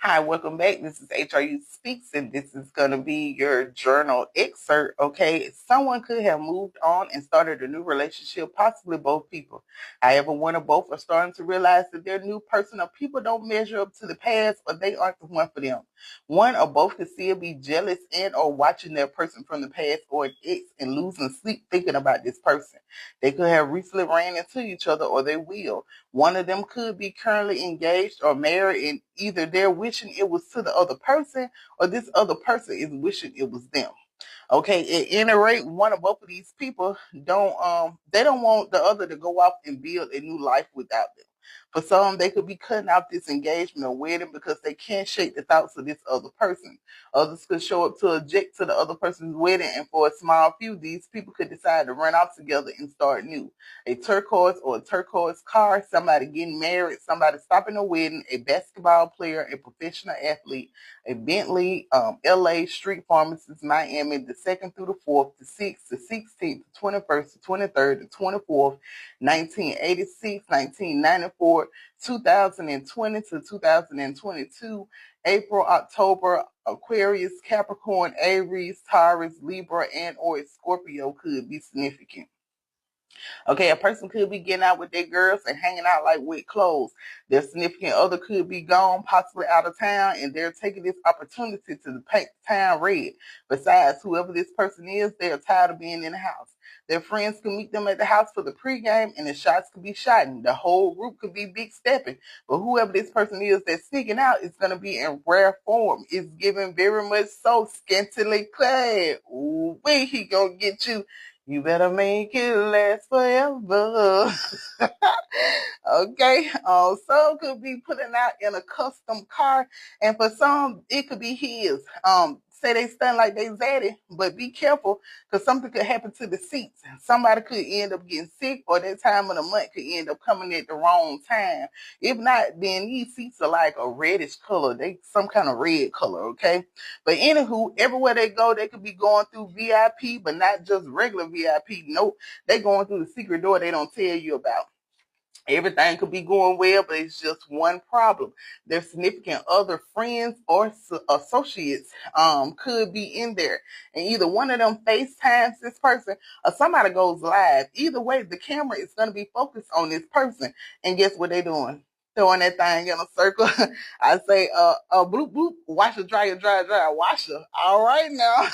Hi, welcome back. This is HRU Speaks, and this is going to be your journal excerpt. Okay, someone could have moved on and started a new relationship, possibly both people. However, one or both are starting to realize that their new person or people don't measure up to the past, or they aren't the one for them. One or both could still be jealous and or watching their person from the past or an ex and losing sleep thinking about this person. They could have recently ran into each other, or they will. One of them could be currently engaged or married, and either they're wishing it was to the other person or this other person is wishing it was them. Okay, at any rate, one or both of these people don't want the other to go off and build a new life without them. For some, they could be cutting out this engagement or wedding because they can't shake the thoughts of this other person. Others could show up to object to the other person's wedding, and for a small few, these people could decide to run off together and start new. A turquoise or a turquoise car, somebody getting married, somebody stopping a wedding, a basketball player, a professional athlete, a Bentley, LA, street pharmacist, Miami, the 2nd through the 4th, the 6th, the 16th, the 21st, the 23rd, the 24th, 1986, 1994, 2020 to 2022, April, October, Aquarius, Capricorn, Aries, Taurus, Libra, and or Scorpio could be significant. Okay, a person could be getting out with their girls and hanging out like with clothes. Their significant other could be gone, possibly out of town, and they're taking this opportunity to paint the town red. Besides, whoever this person is, they are tired of being in the house. Their friends can meet them at the house for the pregame, and the shots could be shot, and the whole group could be big stepping. But whoever this person is that's sneaking out is going to be in rare form. It's given very much so scantily clad. Ooh, he gonna get you. You better make it last forever. Okay. Some could be putting out in a custom car, and for some, it could be his. Say they stand like they zaddy, but be careful because something could happen to the seats. Somebody could end up getting sick, or that time of the month could end up coming at the wrong time. If not, then these seats are like a reddish color. They some kind of red color, okay? But anywho, everywhere they go, they could be going through VIP, but not just regular VIP. Nope, they going through the secret door they don't tell you about. Everything could be going well, but it's just one problem. Their significant other friends or associates could be in there. And either one of them FaceTimes this person or somebody goes live. Either way, the camera is going to be focused on this person. And guess what they're doing? Throwing that thing in a circle. I say, bloop, bloop, washer, dryer, dryer, dryer, washer. All right now.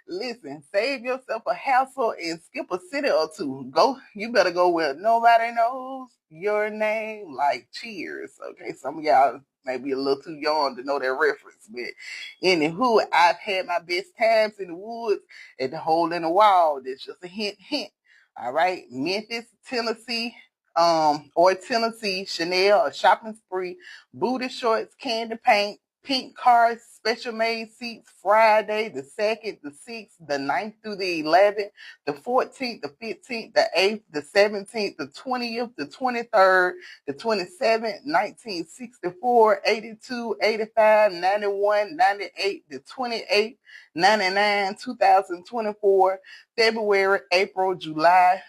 Listen, save yourself a hassle and skip a city or two. You better go where nobody knows your name, like Cheers. Okay, some of y'all may be a little too young to know that reference, but anywho, I've had my best times in the woods at the hole in the wall. That's just a hint, hint. All right, Memphis, Tennessee, or Tennessee, Chanel, a shopping spree, booty shorts, candy paint, pink cars, special made seats, Friday, the 2nd, the 6th, the 9th through the 11th, the 14th, the 15th, the 8th, the 17th, the 20th, the 23rd, the 27th, 1964, 82, 85, 91, 98, the 28th, 99, 2024, February, April, July,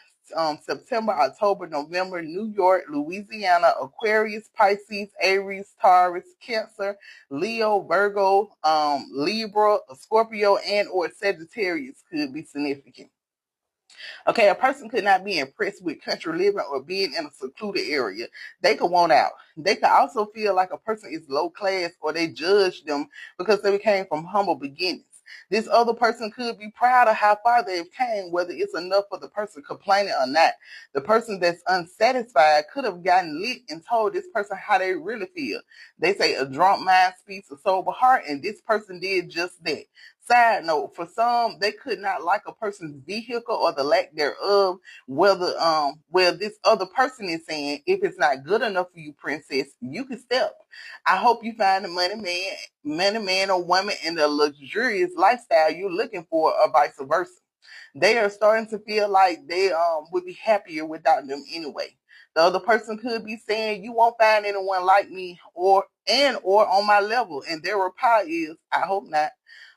September, October, November, New York, Louisiana, Aquarius, Pisces, Aries, Taurus, Cancer, Leo, Virgo, Libra, Scorpio, and or Sagittarius could be significant. Okay, a person could not be impressed with country living or being in a secluded area. They could want out. They could also feel like a person is low class or they judge them because they came from humble beginnings. This other person could be proud of how far they've came, whether it's enough for the person complaining or not. The person that's unsatisfied could have gotten lit and told this person how they really feel. They say a drunk mind speaks a sober heart, and this person did just that. Side note, for some, they could not like a person's vehicle or the lack thereof, where this other person is saying, if it's not good enough for you, princess, you can step. I hope you find the money man or woman in the luxurious lifestyle you're looking for, or vice versa. They are starting to feel like they would be happier without them anyway. The other person could be saying, you won't find anyone like me or on my level. And their reply is, I hope not.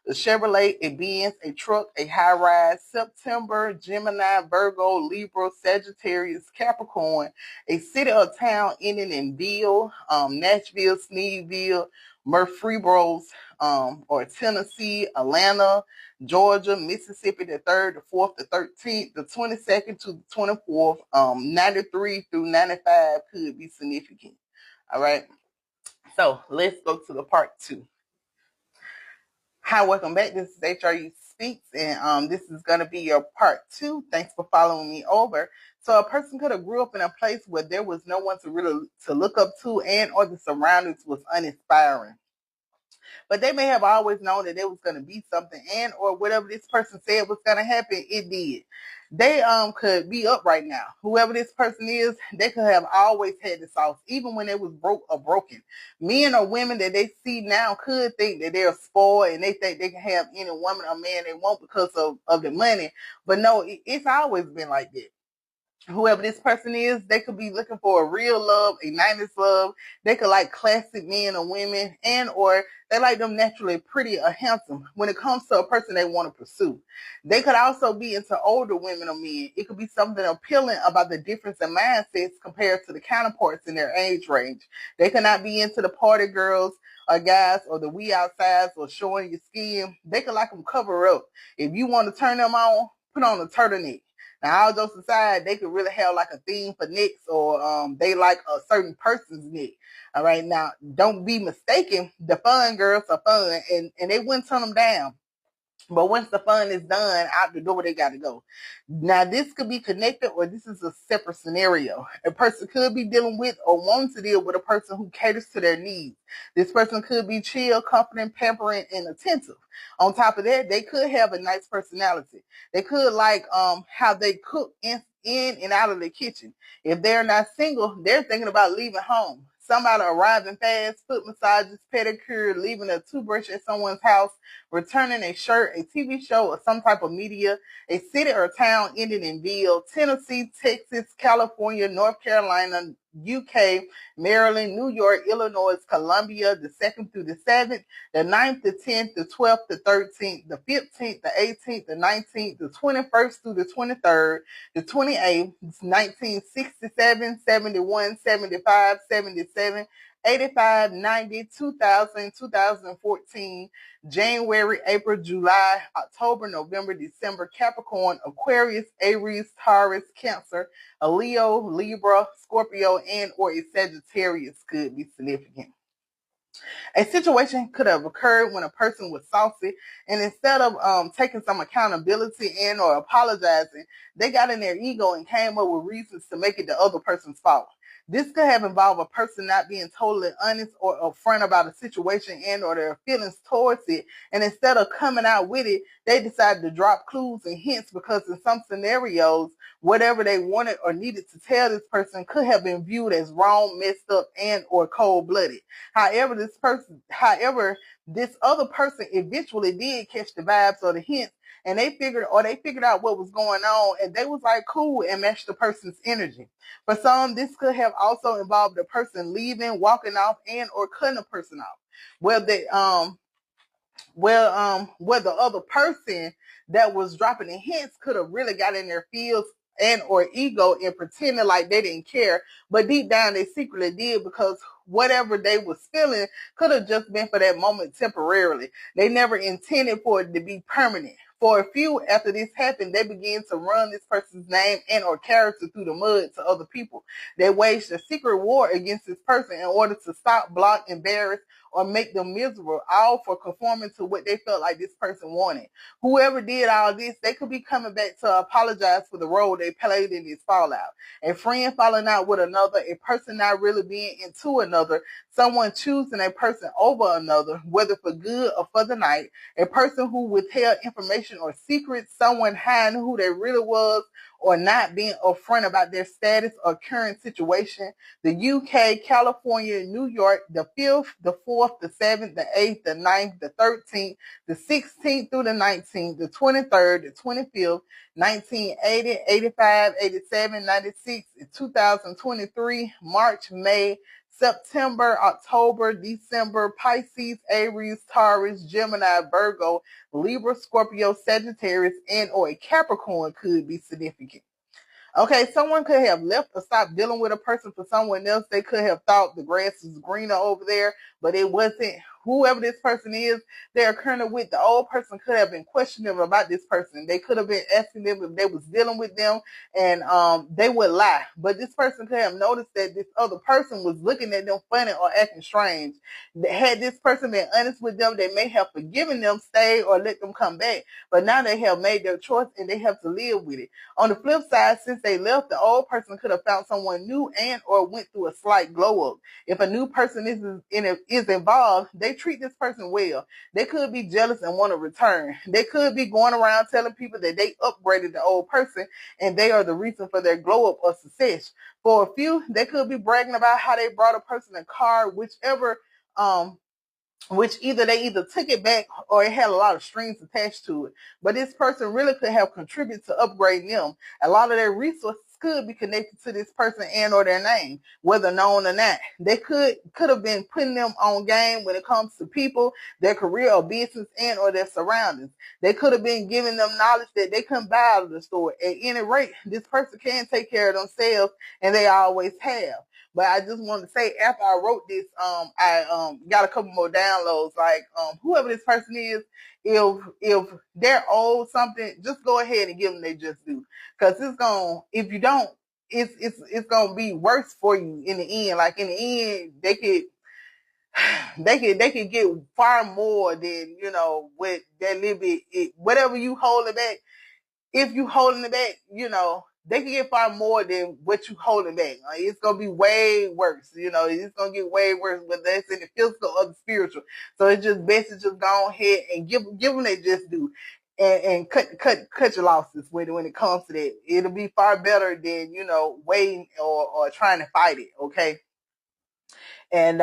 the Chevrolet, a Benz, a truck, a high-rise, September, Gemini, Virgo, Libra, Sagittarius, Capricorn, a city or town ending in Ville, Nashville, Sneedville, Murfreesboro, or Tennessee, Atlanta, Georgia, Mississippi, the 3rd, the 4th, the 13th, the 22nd to the 24th, 93 through 95 could be significant. All right. So let's go to the part 2. Hi, welcome back. This is HRU Speaks, and this is going to be your part 2. Thanks for following me over. So a person could have grew up in a place where there was no one to really to look up to, and or the surroundings was uninspiring. But they may have always known that there was going to be something, and or whatever this person said was going to happen, it did. They could be up right now. Whoever this person is, they could have always had the sauce, even when it was broke or broken. Men or women that they see now could think that they're spoiled and they think they can have any woman or man they want because of the money. But no, it's always been like that. Whoever this person is, they could be looking for a real love, a 90s love. They could like classic men or women, and or they like them naturally pretty or handsome when it comes to a person they want to pursue. They could also be into older women or men. It could be something appealing about the difference in mindsets compared to the counterparts in their age range. They could not be into the party girls or guys or the wee outsides or showing your skin. They could like them cover up. If you want to turn them on, put on a turtleneck. Now, all jokes aside, they could really have like a theme for necks, or they like a certain person's neck. All right, now don't be mistaken. The fun girls are fun, and they wouldn't turn them down. But once the fun is done, out the door they got to go. Now, this could be connected, or this is a separate scenario. A person could be dealing with or wanting to deal with a person who caters to their needs. This person could be chill, confident, pampering, and attentive. On top of that, they could have a nice personality. They could like how they cook in and out of the kitchen. If they're not single, they're thinking about leaving home. Somebody arriving fast, foot massages, pedicure, leaving a toothbrush at someone's house, returning a shirt, a TV show, or some type of media, a city or town ending in Ville, Tennessee, Texas, California, North Carolina, UK, Maryland, New York, Illinois, Columbia, the 2nd through the 7th, the 9th, the 10th, the 12th, the 13th, the 15th, the 18th, the 19th, the 21st through the 23rd, the 28th, 1967, 71, 75, 77, 85, 90, 2000, 2014, January, April, July, October, November, December, Capricorn, Aquarius, Aries, Taurus, Cancer, a Leo, Libra, Scorpio, and or a Sagittarius could be significant. A situation could have occurred when a person was saucy, and instead of taking some accountability and or apologizing, they got in their ego and came up with reasons to make it the other person's fault. This could have involved a person not being totally honest or upfront about a situation and or their feelings towards it, and instead of coming out with it, they decided to drop clues and hints because in some scenarios, whatever they wanted or needed to tell this person could have been viewed as wrong, messed up, and or cold-blooded. However, this other person eventually did catch the vibes or the hints, and they figured out what was going on, and they was like cool and matched the person's energy. For some, this could have also involved the person leaving, walking off, and or cutting a person off. Where the other person that was dropping the hints could have really got in their feels and or ego and pretended like they didn't care, but deep down they secretly did, because whatever they was feeling could have just been for that moment temporarily. They never intended for it to be permanent. For a few, after this happened, they began to run this person's name and or character through the mud to other people. They waged a secret war against this person in order to stop, block, embarrass, or make them miserable, all for conforming to what they felt like this person wanted. Whoever did all this, they could be coming back to apologize for the role they played in this fallout. A friend falling out with another, a person not really being into another, someone choosing a person over another, whether for good or for the night, a person who withheld information or secrets, someone hiding who they really was, or not being upfront about their status or current situation. The UK, California, New York, the 5th, the 4th, the 7th, the 8th, the 9th, the 13th, the 16th through the 19th, the 23rd, the 25th, 1980, 85, 87, 96, 2023, March, May, September, October, December, Pisces, Aries, Taurus, Gemini, Virgo, Libra, Scorpio, Sagittarius, and or a Capricorn could be significant. Okay, someone could have left or stopped dealing with a person for someone else. They could have thought the grass is greener over there, but it wasn't. Whoever this person is, they're currently with, the old person could have been questioning them about this person. They could have been asking them if they was dealing with them, and they would lie. But this person could have noticed that this other person was looking at them funny or acting strange. Had this person been honest with them, they may have forgiven them, stayed, or let them come back. But now they have made their choice and they have to live with it. On the flip side, since they left, the old person could have found someone new and or went through a slight glow up. If a new person is involved, they treat this person well. They could be jealous and want to return. They could be going around telling people that they upgraded the old person and they are the reason for their glow up or success. For a few, they could be bragging about how they brought a person a car, which they either took it back or it had a lot of strings attached to it. But this person really could have contributed to upgrading them. A lot of their resources could be connected to this person and or their name, whether known or not. They could have been putting them on game when it comes to people, their career or business, and or their surroundings. They could have been giving them knowledge that they couldn't buy out of the store. At any rate, this person can take care of themselves, and they always have. But I just want to say, after I wrote this, I got a couple more downloads. Like whoever this person is, if they're owed something, just go ahead and give them they just do, because it's gonna. If you don't, it's gonna be worse for you in the end. Like in the end, they could get far more than what that little bit. Whatever you hold it back, if you holding it back, they can get far more than what you holding back. Like, it's gonna be way worse. It's gonna get way worse, whether that's in the physical or the spiritual. So it's just best to just go ahead and give them they just do, and cut your losses when it comes to that. It'll be far better than waiting or trying to fight it. Okay. And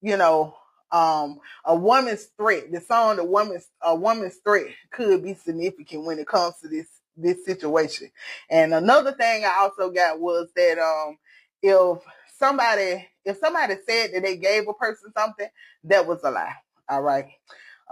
you know, a woman's threat. The song, a woman's threat could be significant when it comes to this situation. And another thing I also got was that if somebody said that they gave a person something, that was a lie. All right.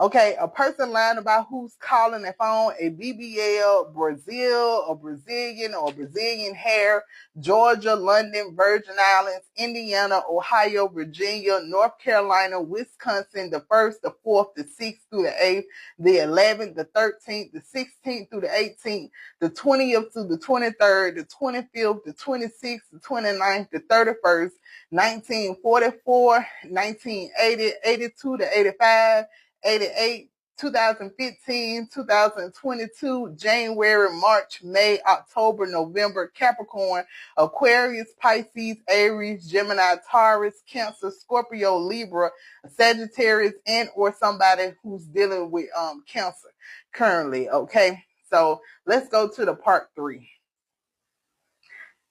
Okay, a person lying about who's calling their phone, a BBL, Brazil, a Brazilian or Brazilian hair, Georgia, London, Virgin Islands, Indiana, Ohio, Virginia, North Carolina, Wisconsin, the 1st, the 4th, the 6th through the 8th, the 11th, the 13th, the 16th through the 18th, the 20th through the 23rd, the 25th, the 26th, the 29th, the 31st, 1944, 1980, 82 to 85, 88, 2015, 2022, January, March, May, October, November, Capricorn, Aquarius, Pisces, Aries, Gemini, Taurus, Cancer, Scorpio, Libra, Sagittarius, and or somebody who's dealing with Cancer currently. Okay, so let's go to the part 3.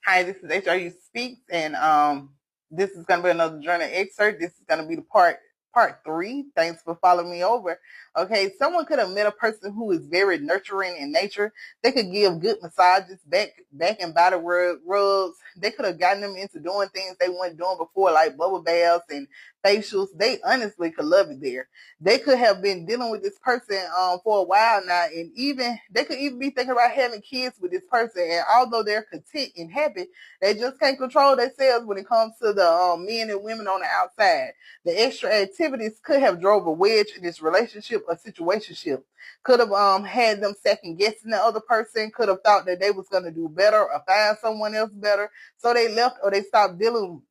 Hi, this is HRU Speaks, and this is going to be another journal excerpt. This is going to be the part 3. Thanks for following me over. Okay, someone could have met a person who is very nurturing in nature. They could give good massages, back and body rubs. They could have gotten them into doing things they weren't doing before, like bubble baths and facials. They honestly could love it there. They could have been dealing with this person for a while now, and they could even be thinking about having kids with this person. And although they're content and happy, they just can't control themselves when it comes to the men and women on the outside. The extra activities could have drove a wedge in this relationship or situationship. Could have had them second guessing the other person. Could have thought that they was going to do better or find someone else better. So they left or they stopped dealing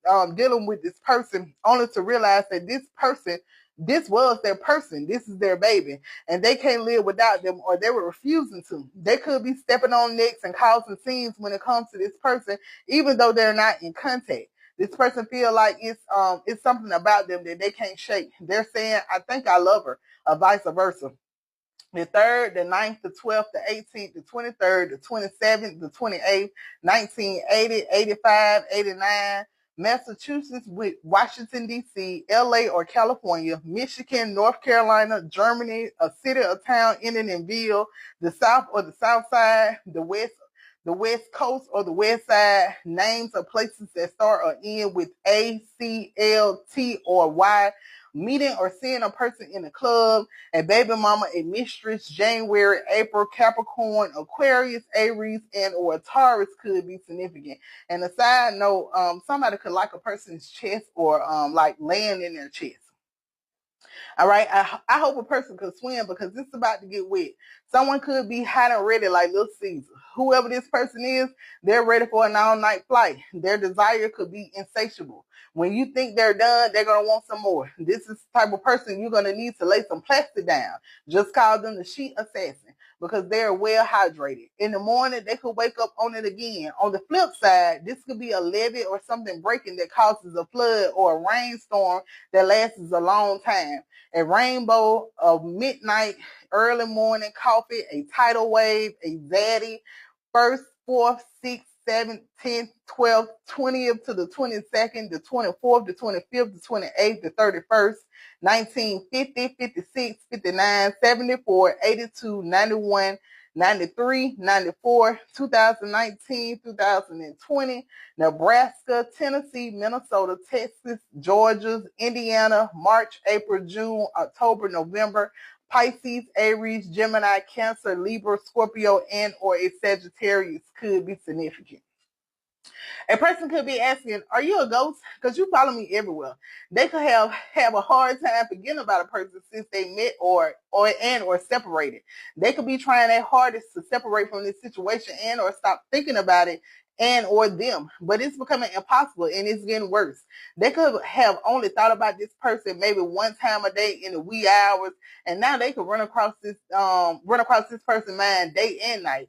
with this person, only to realize that this was their person. This is their baby. And they can't live without them, or they were refusing to. They could be stepping on necks and causing scenes when it comes to this person, even though they're not in contact. This person feel like it's something about them that they can't shake. They're saying, I think I love her, or vice versa. The 3rd, the 9th, the 12th, the 18th, the 23rd, the 27th, the 28th, 1980, 85, 89, Massachusetts, Washington, D.C., L.A. or California, Michigan, North Carolina, Germany, a city or town ending in Ville, the South or the South Side, the West the West Coast or the West Side, names of places that start or end with A, C, L, T, or Y, meeting or seeing a person in a club, a baby mama, a mistress, January, April, Capricorn, Aquarius, Aries, and or Taurus could be significant. And a side note, somebody could like a person's chest or like laying in their chest. All right. I hope a person could swim because it's about to get wet. Someone could be hot and ready like Little Caesar. Whoever this person is, they're ready for an all-night flight. Their desire could be insatiable. When you think they're done, they're going to want some more. This is the type of person you're going to need to lay some plastic down. Just call them the sheet assassin because they're well hydrated. In the morning, they could wake up on it again. On the flip side, this could be a levee or something breaking that causes a flood or a rainstorm that lasts a long time. A rainbow of midnight, early morning coffee, a tidal wave, a zaddy, 1st, 4th, 6th, 7th, 10th, 12th, 20th to the 22nd, the 24th, the 25th, the 28th, the 31st, 1950, 56, 59, 74, 82, 91, 93, 94, 2019, 2020, Nebraska, Tennessee, Minnesota, Texas, Georgia, Indiana, March, April, June, October, November, Pisces, Aries, Gemini, Cancer, Libra, Scorpio, and or a Sagittarius could be significant. A person could be asking, are you a ghost? Because you follow me everywhere. They could have a hard time forgetting about a person since they met or separated. They could be trying their hardest to separate from this situation and or stop thinking about it and or them. But it's becoming impossible and it's getting worse. They could have only thought about this person maybe one time a day in the wee hours, and now they could run across this person's mind day and night.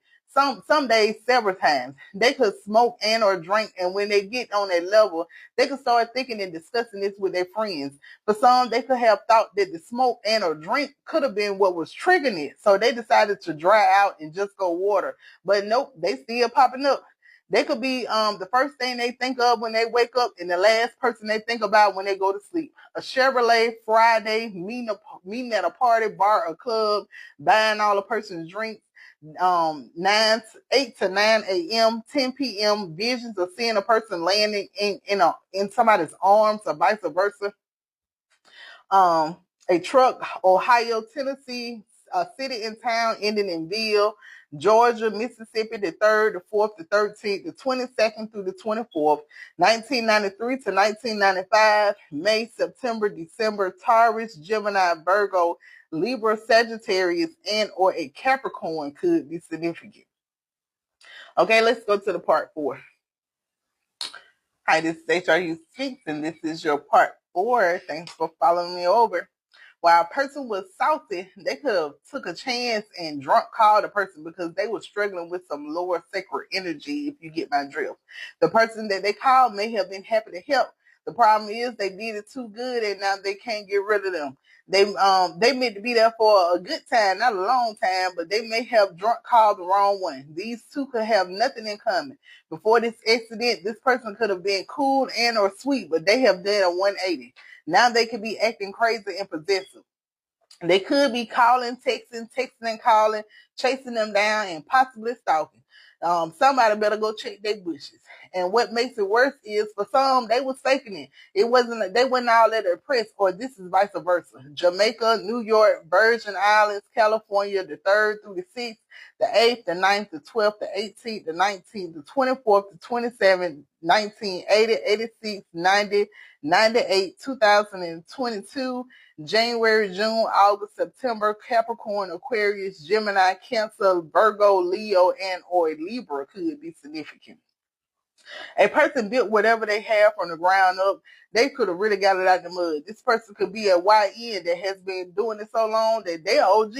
Some days several times. They could smoke and or drink, and when they get on that level, they could start thinking and discussing this with their friends. For some, they could have thought that the smoke and or drink could have been what was triggering it, so they decided to dry out and just go water. But nope, they still popping up. They could be the first thing they think of when they wake up and the last person they think about when they go to sleep. A Chevrolet Friday, meeting at a party, bar, or club, buying all the person's drinks, 8 to 9 a.m., 10 p.m., visions of seeing a person landing in somebody's arms or vice versa. A truck, Ohio, Tennessee, a city in town ending in Ville, Georgia, Mississippi, the 3rd, the 4th, the 13th, the 22nd through the 24th, 1993 to 1995, May, September, December, Taurus, Gemini, Virgo, Libra, Sagittarius, and or a Capricorn could be significant. Okay, let's go to the part 4. Hi, this is HRU Speaks, and this is your part 4. Thanks for following me over. While a person was salty, they could have took a chance and drunk called a person because they were struggling with some lower sacred energy, if you get my drift. The person that they called may have been happy to help. The problem is they did it too good and now they can't get rid of them. They meant to be there for a good time, not a long time, but they may have drunk called the wrong one. These two could have nothing in common. Before this accident, this person could have been cool and or sweet, but they have done a 180. Now they could be acting crazy and possessive. They could be calling, texting and calling, chasing them down, and possibly stalking. Somebody better go check their bushes. And what makes it worse is for some, they was faking it. They wasn't all that impressed, or this is vice versa. Jamaica, New York, Virgin Islands, California, the 3rd through the 6th, the 8th, the 9th, the 12th, the 18th, the 19th, the 24th, the 27th, 1980, 86, 90, 98, 2022, January, June, August, September, Capricorn, Aquarius, Gemini, Cancer, Virgo, Leo, and or Libra could be significant. A person built whatever they have from the ground up. They could have really got it out the mud. This person could be a YN that has been doing it so long that they're OG.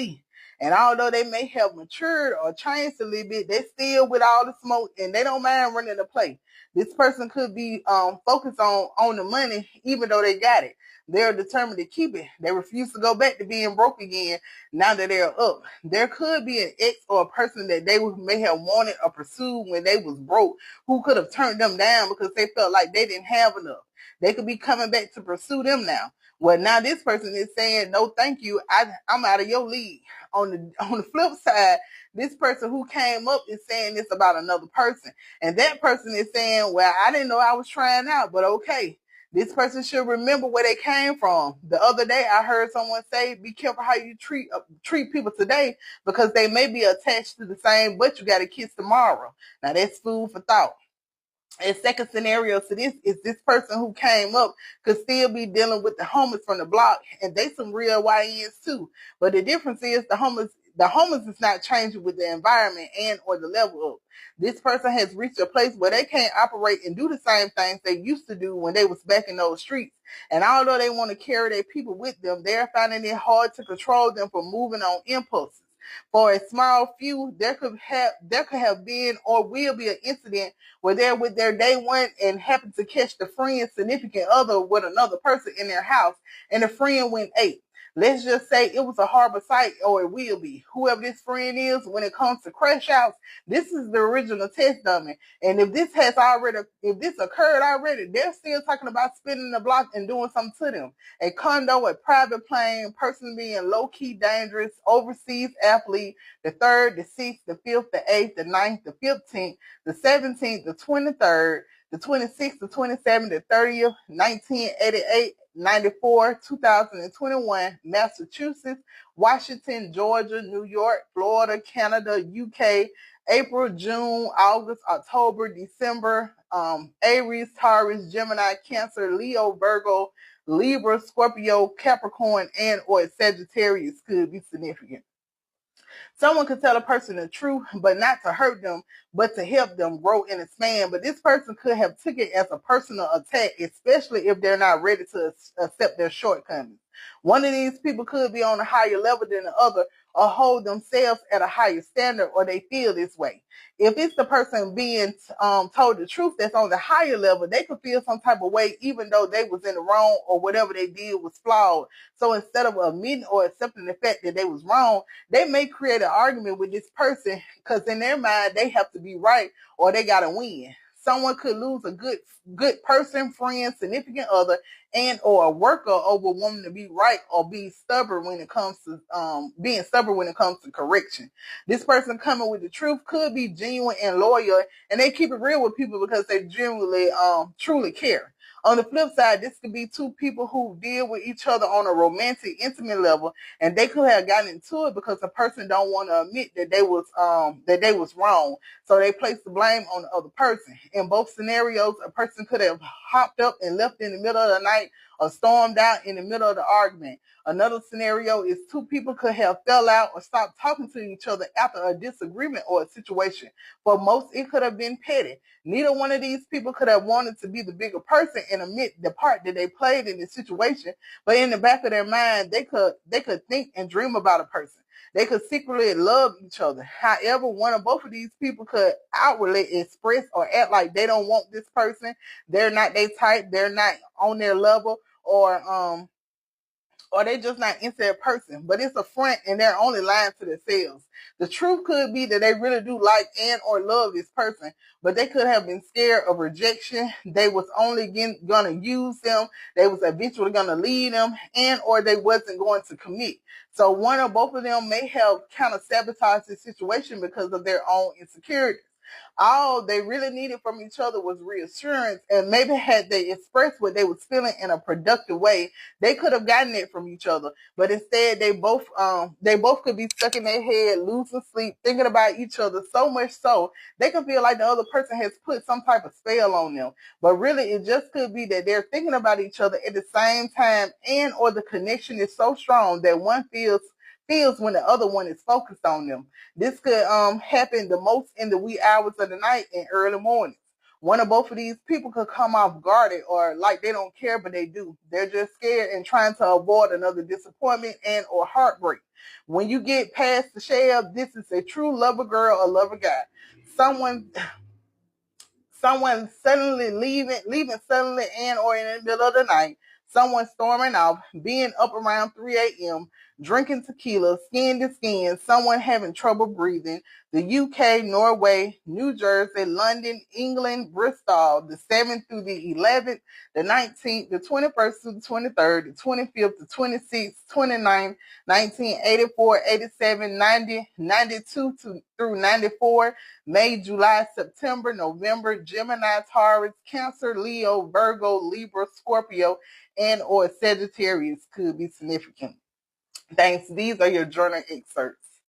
And although they may have matured or changed a little bit, they're still with all the smoke and they don't mind running the play. This person could be focused on the money, even though they got it. They're determined to keep it. They refuse to go back to being broke again now that they're up. There could be an ex or a person that they may have wanted or pursued when they was broke who could have turned them down because they felt like they didn't have enough. They could be coming back to pursue them now. Well, now this person is saying, no, thank you. I'm out of your league. On the flip side, this person who came up is saying this about another person. And that person is saying, well, I didn't know I was trying out, but okay. This person should remember where they came from. The other day, I heard someone say, be careful how you treat people today because they may be attached to the same, but you got to kiss tomorrow. Now, that's food for thought. And second scenario to this is this person who came up could still be dealing with the homeless from the block, and they some real YNs too. But the difference is the homeless is not changing with the environment and or the level up. This person has reached a place where they can't operate and do the same things they used to do when they was back in those streets. And although they want to carry their people with them, they're finding it hard to control them from moving on impulses. For a small few, there could have been or will be an incident where they're with their day one and happen to catch the friend's significant other with another person in their house, and the friend went ape. Let's just say it was a harbor site, or it will be. Whoever this friend is, when it comes to crash outs, this is the original test dummy. And if this occurred already, they're still talking about spinning the block and doing something to them. A condo, a private plane, person being low-key dangerous, overseas athlete, the 3rd, the 6th, the 5th, the 8th, the 9th, the 15th, the 17th, the 23rd, the 26th, the 27th, the 30th, 1988, 94, 2021, Massachusetts, Washington, Georgia, New York, Florida, Canada, UK, April, June, August, October, December, Aries, Taurus, Gemini, Cancer, Leo, Virgo, Libra, Scorpio, Capricorn, and or Sagittarius could be significant. Someone could tell a person the truth, but not to hurt them, but to help them grow and expand. But this person could have took it as a personal attack, especially if they're not ready to accept their shortcomings. One of these people could be on a higher level than the other, or hold themselves at a higher standard, or they feel this way. If it's the person being told the truth that's on the higher level, they could feel some type of way, even though they was in the wrong or whatever they did was flawed. So instead of admitting or accepting the fact that they was wrong, they may create an argument with this person because in their mind they have to be right or they gotta win. Someone could lose a good person, friend, significant other, and or a worker over wanting to be right or be stubborn when it comes to being stubborn when it comes to correction. This person coming with the truth could be genuine and loyal, and they keep it real with people because they genuinely truly care. On the flip side, this could be two people who deal with each other on a romantic, intimate level, and they could have gotten into it because the person don't want to admit that they was wrong, so they place the blame on the other person. In both scenarios, a person could have hopped up and left in the middle of the night or stormed out in the middle of the argument. Another scenario is two people could have fell out or stopped talking to each other after a disagreement or a situation. For most, it could have been petty. Neither one of these people could have wanted to be the bigger person and admit the part that they played in the situation, but in the back of their mind, they could think and dream about a person. They could secretly love each other. However, one or both of these people could outwardly express or act like they don't want this person. They're not their type. They're not on their level, or they just not into their person, but it's a front and they're only lying to themselves. The truth could be that they really do like and or love this person, but they could have been scared of rejection. They was only gonna use them. They was eventually gonna lead them, and or they wasn't going to commit. So one or both of them may have kind of sabotaged the situation because of their own insecurities. All they really needed from each other was reassurance, and maybe had they expressed what they was feeling in a productive way, they could have gotten it from each other. But instead, they both could be stuck in their head, losing sleep, thinking about each other so much so they can feel like the other person has put some type of spell on them. But really, it just could be that they're thinking about each other at the same time, and or the connection is so strong that one feels when the other one is focused on them. This could happen the most in the wee hours of the night and early mornings. One or both of these people could come off guarded or like they don't care, but they do. They're just scared and trying to avoid another disappointment and or heartbreak. When you get past the shell, this is a true lover girl or lover guy. Someone someone suddenly leaving suddenly and or in the middle of the night, someone storming off, being up around 3 a.m., drinking tequila, skin to skin, someone having trouble breathing, the UK, Norway, New Jersey, London, England, Bristol, the 7th through the 11th, the 19th, the 21st through the 23rd, the 25th, the 26th, 29th, 1984, 87, 90, 92 through 94, May, July, September, November, Gemini, Taurus, Cancer, Leo, Virgo, Libra, Scorpio, and or Sagittarius could be significant. Thanks. These are your journal excerpts.